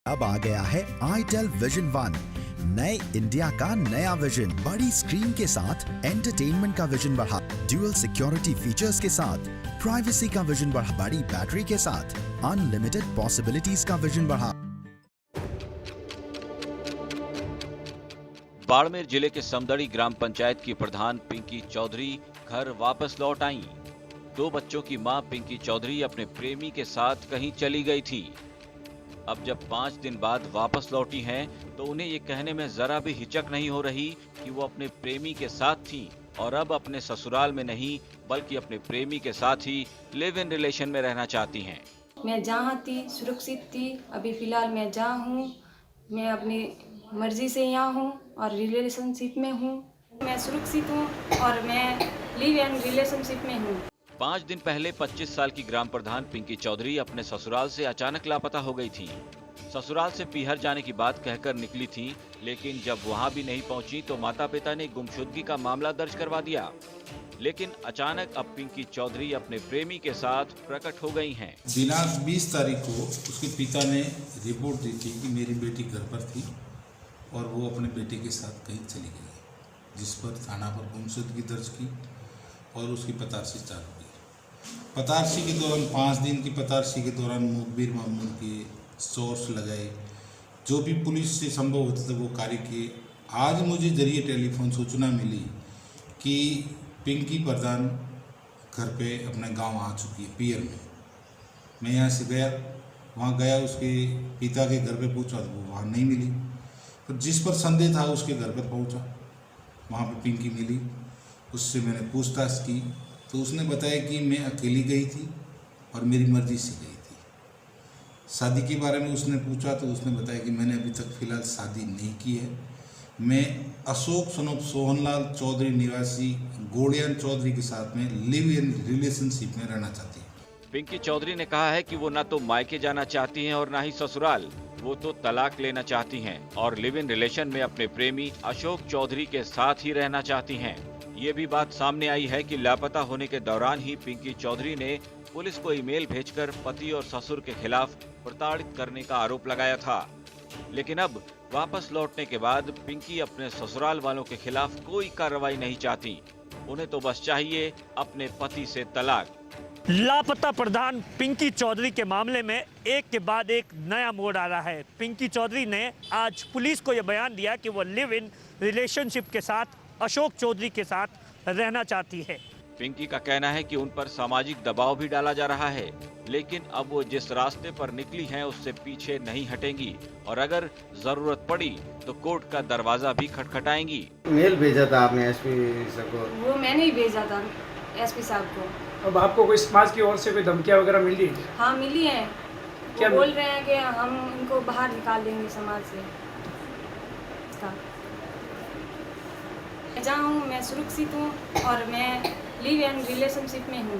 अब आ गया है आईटेल विजन 1, नए इंडिया का नया विजन। बड़ी स्क्रीन के साथ एंटरटेनमेंट का विजन बढ़ा, ड्यूअल सिक्योरिटी फीचर्स के साथ प्राइवेसी का विजन बढ़ा, बड़ी बैटरी के साथ अनलिमिटेड पॉसिबिलिटीज का विजन बढ़ा। बाड़मेर जिले के समदड़ी ग्राम पंचायत की प्रधान पिंकी चौधरी घर वापस लौट आईं। 2 बच्चों की मां पिंकी चौधरी अपने प्रेमी के साथ कहीं चली गई थी। अब जब 5 दिन बाद वापस लौटी हैं, तो उन्हें ये कहने में जरा भी हिचक नहीं हो रही कि वो अपने प्रेमी के साथ थीं और अब अपने ससुराल में नहीं बल्कि अपने प्रेमी के साथ ही लिव इन रिलेशन में रहना चाहती हैं। मैं जहाँ थी सुरक्षित थी, अभी फिलहाल मैं जहाँ हूँ मैं अपनी मर्जी से यहाँ हूँ और रिलेशनशिप में हूँ। मैं सुरक्षित हूँ और मैं लिव इन रिलेशनशिप में हूँ। 5 दिन पहले 25 साल की ग्राम प्रधान पिंकी चौधरी अपने ससुराल से अचानक लापता हो गई थी। ससुराल से पीहर जाने की बात कहकर निकली थी, लेकिन जब वहां भी नहीं पहुंची तो माता पिता ने गुमशुदगी का मामला दर्ज करवा दिया। लेकिन अचानक अब पिंकी चौधरी अपने प्रेमी के साथ प्रकट हो गई हैं। दिनांक 20 तारीख को उसके पिता ने रिपोर्ट दी थी कि मेरी बेटी घर पर थी और वो अपने बेटे के साथ कहीं चली गई, जिस पर थाना पर गुमशुदगी दर्ज की और उसकी पतारसी चालू की। पतारसी के दौरान 5 दिन की पतारसी के दौरान मुखबिर मामलों के सोर्स लगाए, जो भी पुलिस से संभव होता था वो कार्य किए। आज मुझे जरिए टेलीफोन सूचना मिली कि पिंकी प्रधान घर पे अपने गांव आ चुकी है पीयर में। मैं यहाँ से गया, वहाँ गया, उसके पिता के घर पे पूछा तो वो वहाँ नहीं मिली। तो जिस पर संदेह था उसके घर पर पहुँचा, वहाँ पे पिंकी मिली। उससे मैंने पूछताछ की तो उसने बताया कि मैं अकेली गई थी और मेरी मर्जी से गई थी। शादी के बारे में उसने पूछा तो उसने बताया कि मैंने अभी तक फ़िलहाल शादी नहीं की है। मैं अशोक सनोप सोहनलाल चौधरी निवासी गोड़ियान चौधरी के साथ में लिव इन रिलेशनशिप में रहना चाहती हूँ। पिंकी चौधरी ने कहा है कि वो न तो मायके जाना चाहती हैं और न ही ससुराल, वो तो तलाक लेना चाहती हैं और लिव इन रिलेशन में अपने प्रेमी अशोक चौधरी के साथ ही रहना चाहती हैं। ये भी बात सामने आई है कि लापता होने के दौरान ही पिंकी चौधरी ने पुलिस को ईमेल भेजकर पति और ससुर के खिलाफ प्रताड़ित करने का आरोप लगाया था। लेकिन अब वापस लौटने के बाद पिंकी अपने ससुराल वालों के खिलाफ कोई कार्रवाई नहीं चाहती। उन्हें तो बस चाहिए अपने पति से तलाक। लापता प्रधान पिंकी चौधरी के मामले में एक के बाद एक नया मोड़ आ रहा है। पिंकी चौधरी ने आज पुलिस को यह बयान दिया कि वो लिव इन रिलेशनशिप के साथ अशोक चौधरी के साथ रहना चाहती है। पिंकी का कहना है कि उन पर सामाजिक दबाव भी डाला जा रहा है, लेकिन अब वो जिस रास्ते पर निकली हैं उससे पीछे नहीं हटेंगी और अगर जरूरत पड़ी तो कोर्ट का दरवाजा भी खटखटाएंगी। मेल भेजा था आपने एसपी साहब को? वो मैंने ही भेजा था एसपी साहब को। अब आपको कोई समाज की ओर से कोई धमकियां वगैरह मिली है? हाँ मिली है। क्या वो बोल रहे हैं कि हम इनको बाहर निकाल देंगे समाज से। जहाँ हूँ मैं सुरक्षित हूँ और मैं लिव इन रिलेशनशिप में हूँ।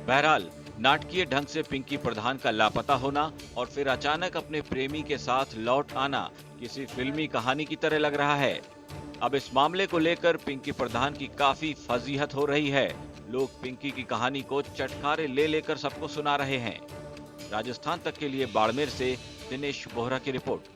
बहरहाल नाटकीय ढंग से पिंकी प्रधान का लापता होना और फिर अचानक अपने प्रेमी के साथ लौट आना किसी फिल्मी कहानी की तरह लग रहा है। अब इस मामले को लेकर पिंकी प्रधान की काफी फजीहत हो रही है। लोग पिंकी की कहानी को चटखारे ले लेकर सबको सुना रहे हैं। राजस्थान तक के लिए बाड़मेर से दिनेश बोहरा की रिपोर्ट।